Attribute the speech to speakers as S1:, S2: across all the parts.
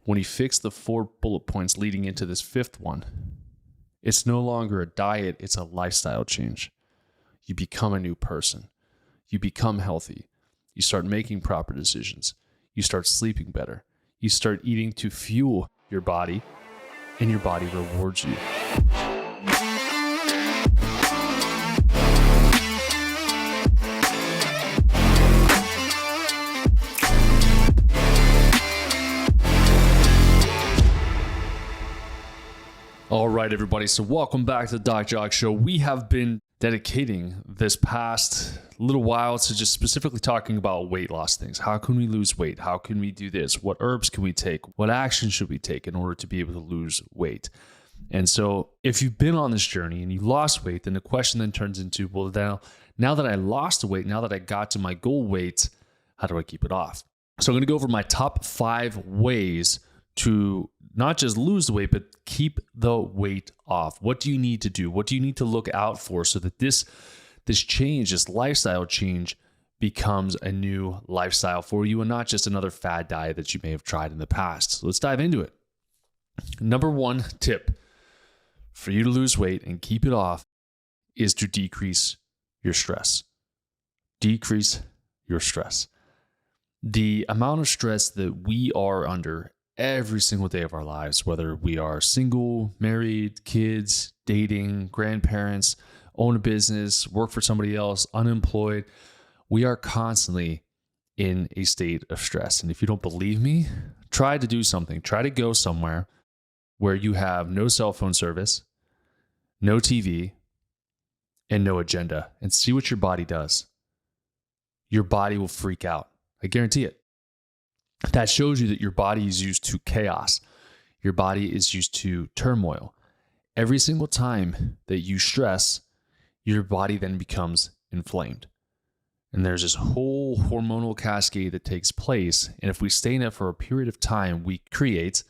S1: when you fix the 4 bullet points leading into this 5th one, it's no longer a diet, it's a lifestyle change. You become a new person. You become healthy. You start making proper decisions. You start sleeping better. You start eating to fuel your body, and your body rewards you. All right, everybody. So welcome back to the Doc Jacque Show. We have been dedicating this past little while to just specifically talking about weight loss things. How can we lose weight? How can we do this? What herbs can we take? What action should we take in order to be able to lose weight? And so if you've been on this journey and you lost weight, then the question then turns into, well, now that I lost the weight, now that I got to my goal weight, how do I keep it off? So I'm going to go over my top 5 ways to not just lose the weight, but keep the weight off. What do you need to do? What do you need to look out for so that this change, this lifestyle change, becomes a new lifestyle for you and not just another fad diet that you may have tried in the past? So let's dive into it. Number 1 tip for you to lose weight and keep it off is to decrease your stress. Decrease your stress. The amount of stress that we are under every single day of our lives, whether we are single, married, kids, dating, grandparents, own a business, work for somebody else, unemployed, we are constantly in a state of stress. And if you don't believe me, try to do something. Try to go somewhere where you have no cell phone service, no TV, and no agenda, and see what your body does. Your body will freak out. I guarantee it. That shows you that your body is used to chaos. Your body is used to turmoil. Every single time that you stress, your body then becomes inflamed. And there's this whole hormonal cascade that takes place. And if we stay in it for a period of time, we create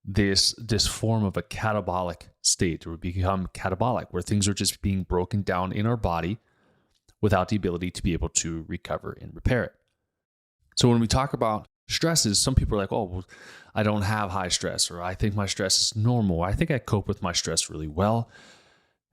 S1: this form of a catabolic state, or we become catabolic, where things are just being broken down in our body without the ability to be able to recover and repair it. So when we talk about stresses, some people are like, oh, well, I don't have high stress, or I think my stress is normal. I think I cope with my stress really well.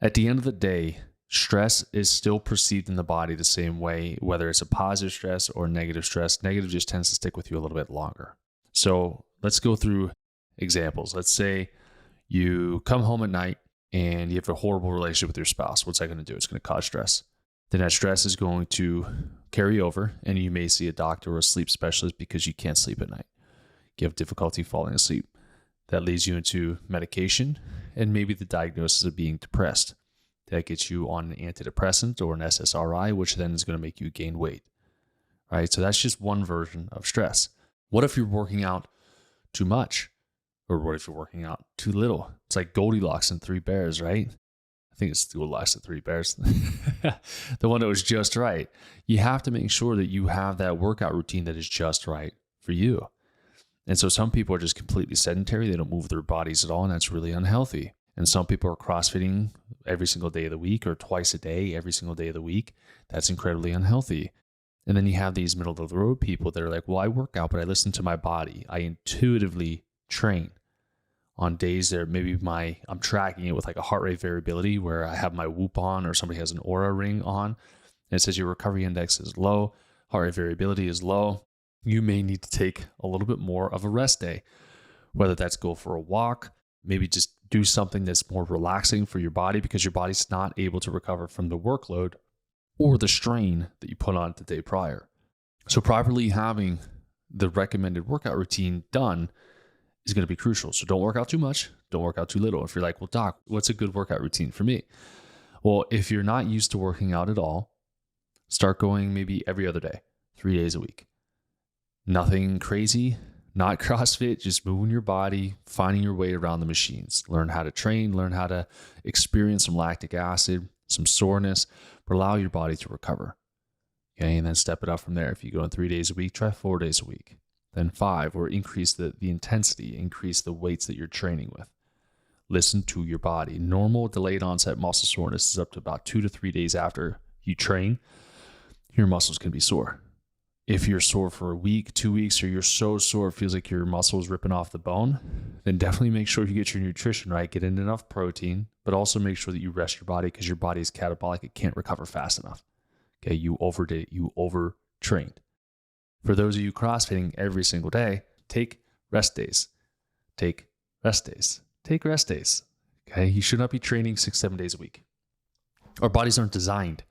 S1: At the end of the day, stress is still perceived in the body the same way, whether it's a positive stress or negative stress. Negative just tends to stick with you a little bit longer. So let's go through examples. Let's say you come home at night and you have a horrible relationship with your spouse. What's that going to do? It's going to cause stress. Then that stress is going to carry over, and you may see a doctor or a sleep specialist because you can't sleep at night. You have difficulty falling asleep. That leads you into medication and maybe the diagnosis of being depressed. That gets you on an antidepressant or an SSRI, which then is going to make you gain weight. Right? So that's just one version of stress. What if you're working out too much? Or what if you're working out too little? It's like Goldilocks and 3 Bears, right? I think it's Goldilocks and 3 Bears. The one that was just right. You have to make sure that you have that workout routine that is just right for you. And so some people are just completely sedentary. They don't move their bodies at all, and that's really unhealthy. And some people are CrossFitting every single day of the week or twice a day, every single day of the week. That's incredibly unhealthy. And then you have these middle of the road people that are like, well, I work out, but I listen to my body. I intuitively train. On days that maybe I'm tracking it with like a heart rate variability where I have my Whoop on, or somebody has an Aura ring on, and it says your recovery index is low, heart rate variability is low. You may need to take a little bit more of a rest day, whether that's go for a walk, maybe just do something that's more relaxing for your body because your body's not able to recover from the workload or the strain that you put on the day prior. So properly having the recommended workout routine done is going to be crucial. So don't work out too much. Don't work out too little. If you're like, well, doc, what's a good workout routine for me? Well, if you're not used to working out at all, start going maybe every other day, 3 days a week. Nothing crazy, not CrossFit, just moving your body, finding your way around the machines. Learn how to train, learn how to experience some lactic acid, some soreness, but allow your body to recover. Okay, and then step it up from there. If you go in 3 days a week, try 4 days a week. Then 5, or increase the intensity, increase the weights that you're training with. Listen to your body. Normal delayed onset muscle soreness is up to about 2 to 3 days after you train. Your muscles can be sore. If you're sore for a week, 2 weeks, or you're so sore it feels like your muscle is ripping off the bone, then definitely make sure you get your nutrition right, get in enough protein, but also make sure that you rest your body because your body is catabolic. It can't recover fast enough. Okay, you overdid it, you overtrained. For those of you CrossFitting every single day, take rest days. Take rest days. Take rest days. Okay, you should not be training 6-7 days a week. Our bodies aren't designed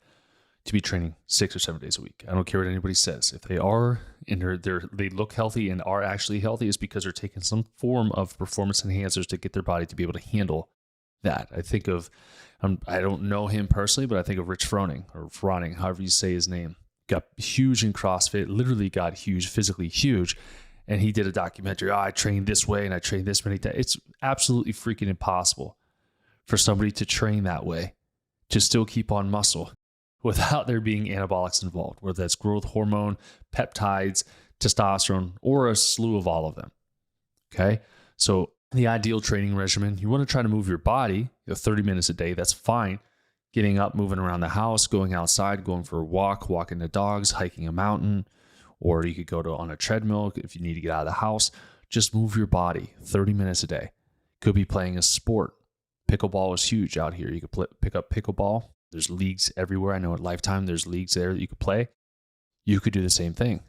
S1: to be training 6 or 7 days a week. I don't care what anybody says. If they are and they look healthy and are actually healthy, it's because they're taking some form of performance enhancers to get their body to be able to handle that. I think of, I don't know him personally, but I think of Rich Froning, however you say his name. Got huge in CrossFit, literally got huge, physically huge. And he did a documentary, I trained this way and I trained this many times. It's absolutely freaking impossible for somebody to train that way, to still keep on muscle without there being anabolics involved, whether that's growth hormone, peptides, testosterone, or a slew of all of them. Okay. So the ideal training regimen, you want to try to move your body 30 minutes a day. That's fine. Getting up, moving around the house, going outside, going for a walk, walking the dogs, hiking a mountain, or you could go on a treadmill if you need to get out of the house. Just move your body 30 minutes a day. Could be playing a sport. Pickleball is huge out here. You could pick up pickleball. There's leagues everywhere. I know at Lifetime, there's leagues there that you could play. You could do the same thing.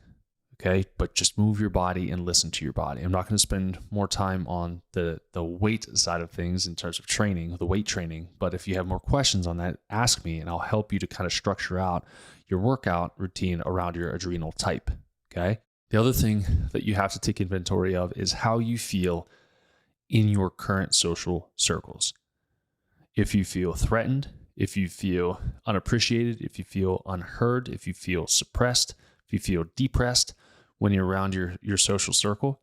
S1: Okay. But just move your body and listen to your body. I'm not going to spend more time on the weight side of things in terms of training, the weight training. But if you have more questions on that, ask me and I'll help you to kind of structure out your workout routine around your adrenal type. Okay. The other thing that you have to take inventory of is how you feel in your current social circles. If you feel threatened, if you feel unappreciated, if you feel unheard, if you feel suppressed, if you feel depressed when you're around your social circle,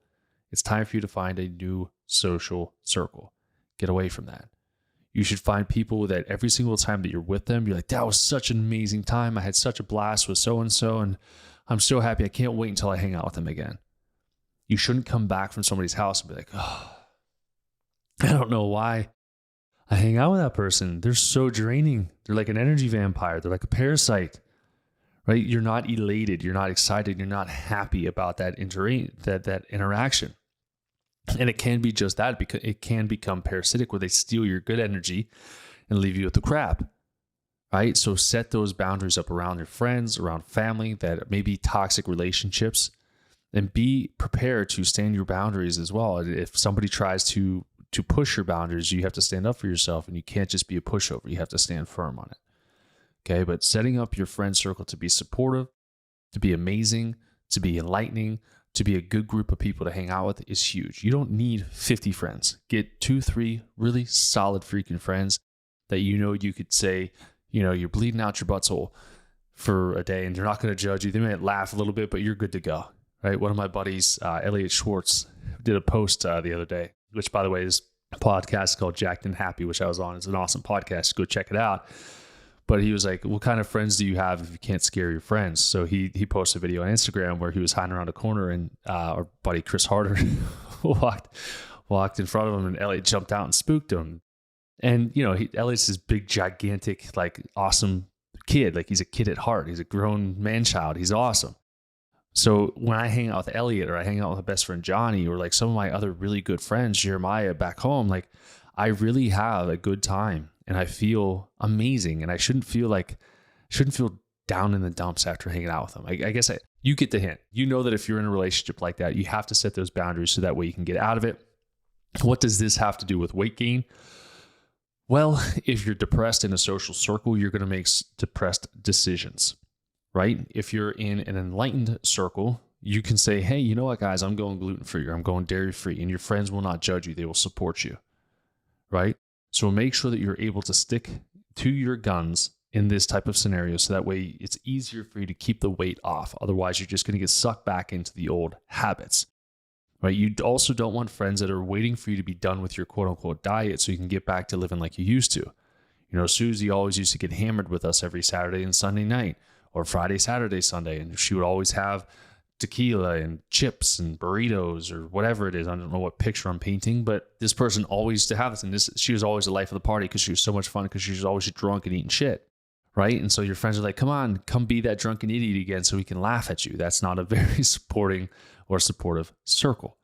S1: it's time for you to find a new social circle. Get away from that. You should find people that every single time that you're with them, you're like, that was such an amazing time. I had such a blast with so-and-so, and I'm so happy. I can't wait until I hang out with them again. You shouldn't come back from somebody's house and be like, oh, I don't know why I hang out with that person. They're so draining. They're like an energy vampire. They're like a parasite, right? You're not elated. You're not excited. You're not happy about that interaction. And it can be just that, because it can become parasitic where they steal your good energy and leave you with the crap, right? So set those boundaries up around your friends, around family, that may be toxic relationships, and be prepared to stand your boundaries as well. If somebody tries to push your boundaries, you have to stand up for yourself, and you can't just be a pushover. You have to stand firm on it. Okay. But setting up your friend circle to be supportive, to be amazing, to be enlightening, to be a good group of people to hang out with is huge. You don't need 50 friends. Get 2-3 really solid freaking friends that you could say, you're bleeding out your butthole for a day and they're not going to judge you. They might laugh a little bit, but you're good to go, right? One of my buddies, Elliot Schwartz, did a post the other day, which, by the way, is a podcast called Jacque and Happy, which I was on. It's an awesome podcast. Go check it out. But he was like, what kind of friends do you have if you can't scare your friends? So he posted a video on Instagram where he was hiding around a corner, and our buddy Chris Harder walked in front of him, and Elliot jumped out and spooked him. And, Elliot's this big, gigantic, like awesome kid. Like, he's a kid at heart. He's a grown man child. He's awesome. So when I hang out with Elliot, or I hang out with my best friend Johnny, or like some of my other really good friends, Jeremiah, back home, like, I really have a good time and I feel amazing, and I shouldn't feel down in the dumps after hanging out with them. I guess you get the hint. You know that if you're in a relationship like that, you have to set those boundaries so that way you can get out of it. What does this have to do with weight gain? Well, if you're depressed in a social circle, you're going to make depressed decisions, right? If you're in an enlightened circle, you can say, hey, you know what, guys, I'm going gluten-free, or I'm going dairy-free, and your friends will not judge you. They will support you, right? So make sure that you're able to stick to your guns in this type of scenario, so that way it's easier for you to keep the weight off. Otherwise, you're just going to get sucked back into the old habits, right? You also don't want friends that are waiting for you to be done with your quote-unquote diet so you can get back to living like you used to. Susie always used to get hammered with us every Saturday and Sunday night, or Friday, Saturday, Sunday, and she would always have tequila and chips and burritos or whatever it is. I don't know what picture I'm painting, but this person always used to have this, and she was always the life of the party because she was so much fun, because she was always drunk and eating shit, right? And so your friends are like, come on, come be that drunken idiot again so we can laugh at you. That's not a very supporting or supportive circle.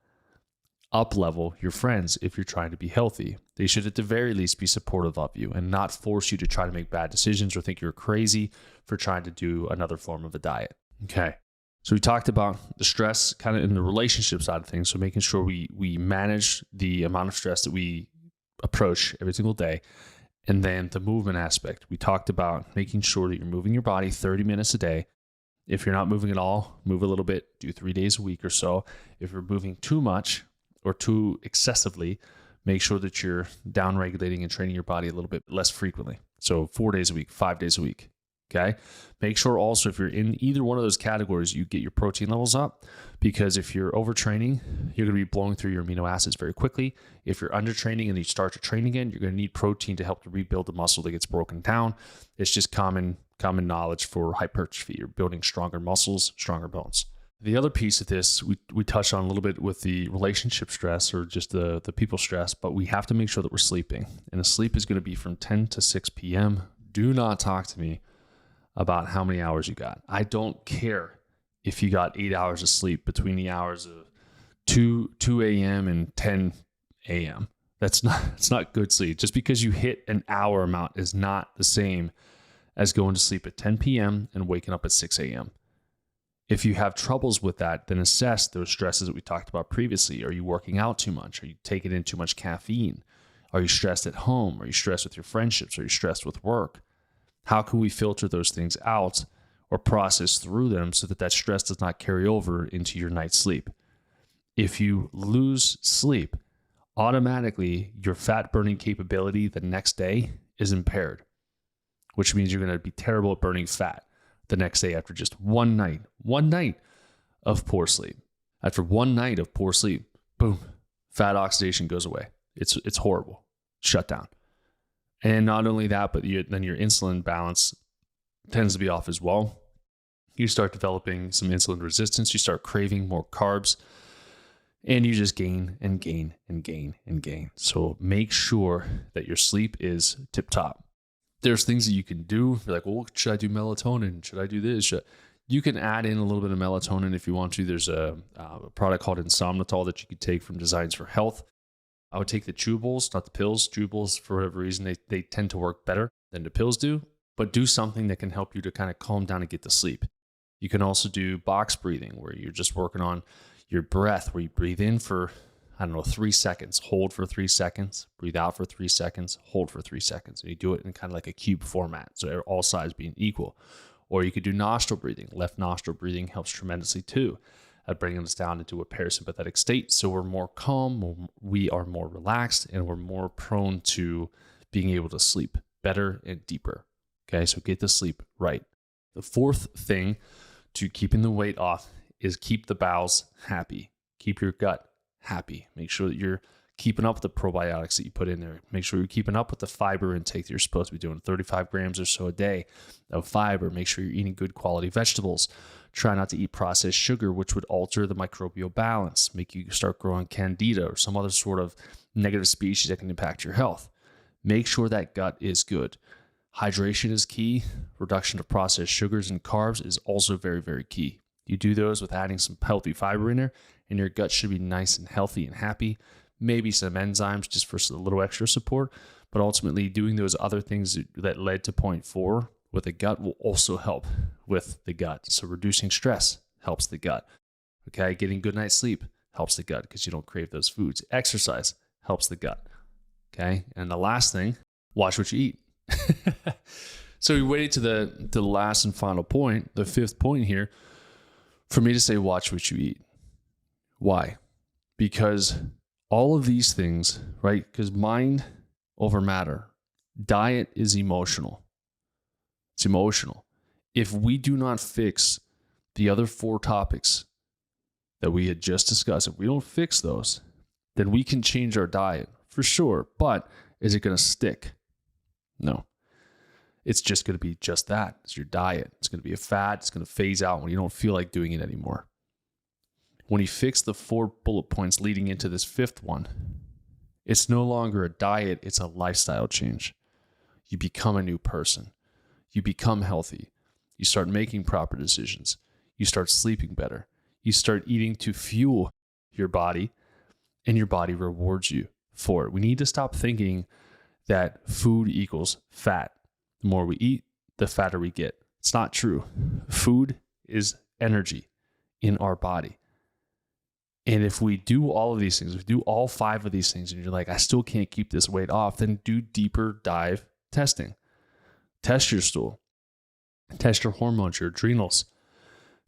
S1: Up level your friends if you're trying to be healthy. They should at the very least be supportive of you and not force you to try to make bad decisions or think you're crazy for trying to do another form of a diet. Okay. So we talked about the stress kind of in the relationship side of things. So making sure we manage the amount of stress that we approach every single day. And then the movement aspect. We talked about making sure that you're moving your body 30 minutes a day. If you're not moving at all, move a little bit, do 3 days a week or so. If you're moving too much or too excessively, make sure that you're down regulating and training your body a little bit less frequently. So 4 days a week, 5 days a week. Okay. Make sure also if you're in either one of those categories, you get your protein levels up, because if you're overtraining, you're going to be blowing through your amino acids very quickly. If you're undertraining and you start to train again, you're going to need protein to help to rebuild the muscle that gets broken down. It's just common knowledge for hypertrophy. You're building stronger muscles, stronger bones. The other piece of this, we touched on a little bit with the relationship stress or just the people stress, but we have to make sure that we're sleeping. And the sleep is going to be from 10 to 6 p.m. Do not talk to me about how many hours you got. I don't care if you got 8 hours of sleep between the hours of 2 a.m. and 10 a.m. It's not good sleep. Just because you hit an hour amount is not the same as going to sleep at 10 p.m. and waking up at 6 a.m. If you have troubles with that, then assess those stresses that we talked about previously. Are you working out too much? Are you taking in too much caffeine? Are you stressed at home? Are you stressed with your friendships? Are you stressed with work? How can we filter those things out or process through them so that that stress does not carry over into your night's sleep? If you lose sleep, automatically your fat burning capability the next day is impaired, which means you're going to be terrible at burning fat the next day after just one night of poor sleep. After one night of poor sleep, boom, fat oxidation goes away. It's horrible. Shut down. And not only that, but then your insulin balance tends to be off as well. You start developing some insulin resistance. You start craving more carbs, and you just gain and gain and gain and gain. So make sure that your sleep is tip top. There's things that you can do. You're like, well, should I do melatonin? Should I do this? You can add in a little bit of melatonin if you want to. There's a product called Insomnitol that you could take from Designs for Health. I would take the chewables, not the pills. Chewables, for whatever reason, they tend to work better than the pills do, but do something that can help you to kind of calm down and get to sleep. You can also do box breathing, where you're just working on your breath, where you breathe in for, 3 seconds, hold for 3 seconds, breathe out for 3 seconds, hold for 3 seconds. And you do it in kind of like a cube format, so all sides being equal. Or you could do nostril breathing. Left nostril breathing helps tremendously too at bringing us down into a parasympathetic state. So we're more calm, we are more relaxed, and we're more prone to being able to sleep better and deeper. Okay, so get the sleep right. The fourth thing to keeping the weight off is keep the bowels happy. Keep your gut happy. Make sure that you're keeping up with the probiotics that you put in there. Make sure you're keeping up with the fiber intake that you're supposed to be doing. 35 grams or so a day of fiber. Make sure you're eating good quality vegetables. Try not to eat processed sugar, which would alter the microbial balance, make you start growing candida or some other sort of negative species that can impact your health. Make sure that gut is good. Hydration is key. Reduction of processed sugars and carbs is also very, very key. You do those with adding some healthy fiber in there, and your gut should be nice and healthy and happy. Maybe some enzymes just for a little extra support, but ultimately doing those other things that led to point 4 with the gut will also help with the gut. So reducing stress helps the gut. Okay, getting good night's sleep helps the gut because you don't crave those foods. Exercise helps the gut. Okay, and the last thing, watch what you eat. So we waited to the last and final point, the fifth point here, for me to say watch what you eat. Why? Because all of these things, right? Because mind over matter. Diet is emotional. It's emotional. If we do not fix the other 4 topics that we had just discussed, if we don't fix those, then we can change our diet for sure. But is it going to stick? No. It's just going to be just that. It's your diet. It's going to be a fad. It's going to phase out when you don't feel like doing it anymore. When you fix the 4 bullet points leading into this 5th one, it's no longer a diet. It's a lifestyle change. You become a new person. you become healthy. You start making proper decisions. You start sleeping better. You start eating to fuel your body, and your body rewards you for it. We need to stop thinking that food equals fat. The more we eat, the fatter we get. It's not true. Food is energy in our body. And if we do all of these things, we do all 5 of these things, and you're like, I still can't keep this weight off, then do deeper dive testing. Test your stool. Test your hormones, your adrenals.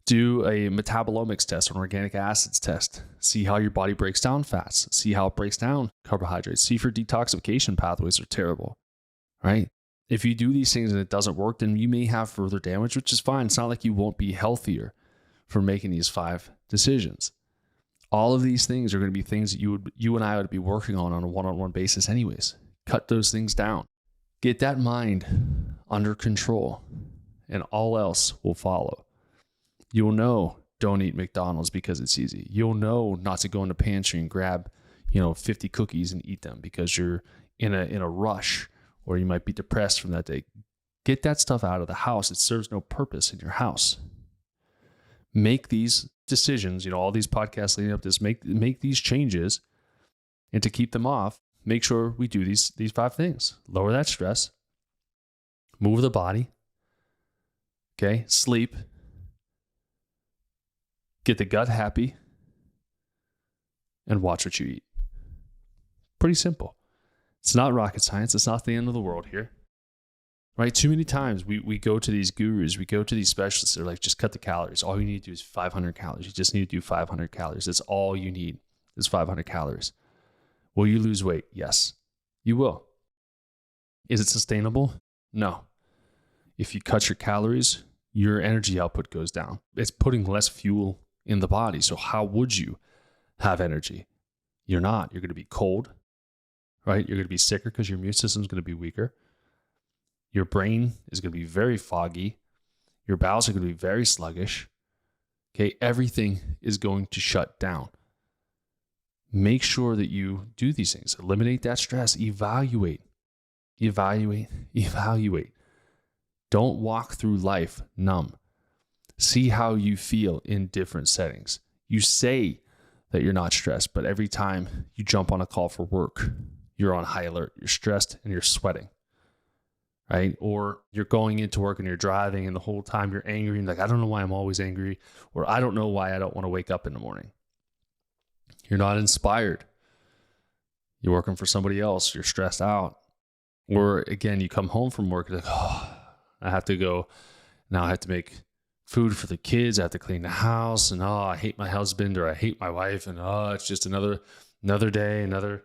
S1: Do a metabolomics test, an organic acids test. See how your body breaks down fats. See how it breaks down carbohydrates. See if your detoxification pathways are terrible, right? If you do these things and it doesn't work, then you may have further damage, which is fine. It's not like you won't be healthier for making these 5 decisions. All of these things are going to be things that you and I would be working on a one-on-one basis anyways. Cut those things down. Get that mind under control, and all else will follow. You'll know don't eat McDonald's because it's easy. You'll know not to go in the pantry and grab, 50 cookies and eat them because you're in a rush, or you might be depressed from that day. Get that stuff out of the house. It serves no purpose in your house. Make these decisions, all these podcasts leading up to this, make these changes, and to keep them off, make sure we do these 5 things. Lower that stress, move the body, okay, sleep, get the gut happy, and watch what you eat. Pretty simple. It's not rocket science. It's not the end of the world here. Right? Too many times we go to these gurus, we go to these specialists. They're like, just cut the calories. All you need to do is 500 calories. You just need to do 500 calories. That's all you need is 500 calories. Will you lose weight? Yes, you will. Is it sustainable? No. If you cut your calories, your energy output goes down. It's putting less fuel in the body. So how would you have energy? You're not. You're going to be cold, right? You're going to be sicker because your immune system is going to be weaker. Your brain is going to be very foggy. Your bowels are going to be very sluggish. Okay, everything is going to shut down. Make sure that you do these things. Eliminate that stress. Evaluate. Don't walk through life numb. See how you feel in different settings. You say that you're not stressed, but every time you jump on a call for work, you're on high alert. You're stressed and you're sweating. Right? Or you're going into work and you're driving and the whole time you're angry and like, I don't know why I'm always angry, or I don't know why I don't want to wake up in the morning. You're not inspired. You're working for somebody else. You're stressed out. Or again, you come home from work, you're like, oh, I have to go. Now I have to make food for the kids. I have to clean the house, and I hate my husband, or I hate my wife, and it's just another day, another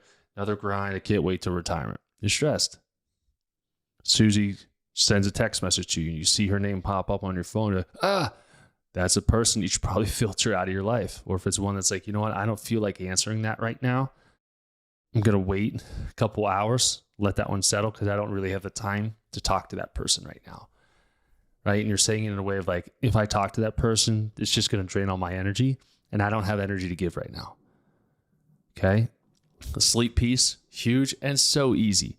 S1: grind. I can't wait till retirement. You're stressed. Susie sends a text message to you and you see her name pop up on your phone. That's a person you should probably filter out of your life. Or if it's one that's like, you know what, I don't feel like answering that right now. I'm going to wait a couple hours, let that one settle, because I don't really have the time to talk to that person right now. Right? And you're saying it in a way of like, if I talk to that person, it's just going to drain all my energy, and I don't have energy to give right now. Okay? The sleep piece, huge and so easy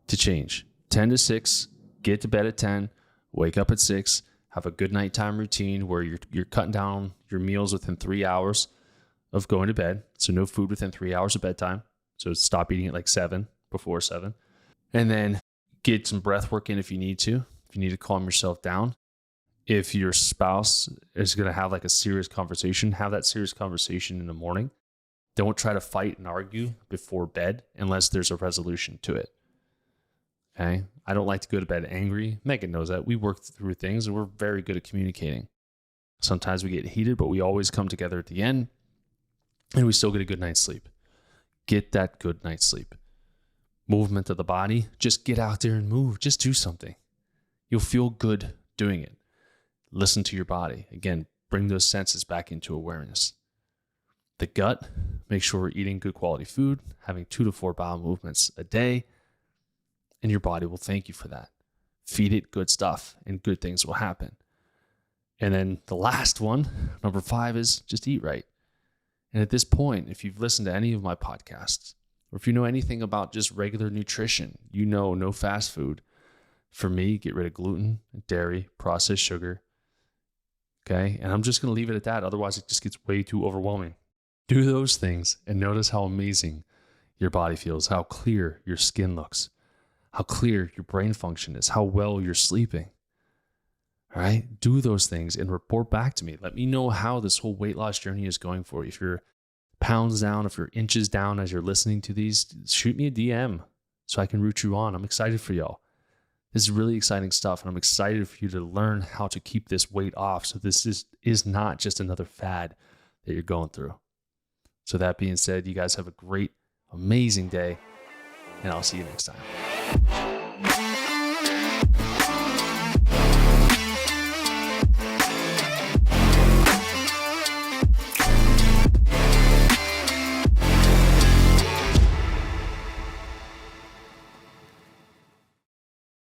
S1: to change. 10 to 6, get to bed at 10, wake up at 6, have a good nighttime routine where you're cutting down your meals within 3 hours of going to bed. So no food within 3 hours of bedtime. So stop eating at like 7, before 7. And then get some breath work in if you need to. If you need to calm yourself down. If your spouse is going to have like a serious conversation, have that serious conversation in the morning. Don't try to fight and argue before bed unless there's a resolution to it. Okay. I don't like to go to bed angry. Megan knows that. We work through things and we're very good at communicating. Sometimes we get heated, but we always come together at the end and we still get a good night's sleep. Get that good night's sleep. Movement of the body. Just get out there and move. Just do something. You'll feel good doing it. Listen to your body. Again, bring those senses back into awareness. The gut, make sure we're eating good quality food, having 2 to 4 bowel movements a day, and your body will thank you for that. Feed it good stuff and good things will happen. And then the last one, number 5, is just eat right. And at this point, if you've listened to any of my podcasts, or if you know anything about just regular nutrition, you know no fast food, For me, get rid of gluten, dairy, processed sugar. Okay. And I'm just going to leave it at that. Otherwise, it just gets way too overwhelming. Do those things and notice how amazing your body feels, how clear your skin looks, how clear your brain function is, how well you're sleeping. All right. Do those things and report back to me. Let me know how this whole weight loss journey is going for you. If you're pounds down, if you're inches down as you're listening to these, shoot me a DM so I can root you on. I'm excited for y'all. This is really exciting stuff, and I'm excited for you to learn how to keep this weight off so this is not just another fad that you're going through. So that being said, you guys have a great, amazing day, and I'll see you next time.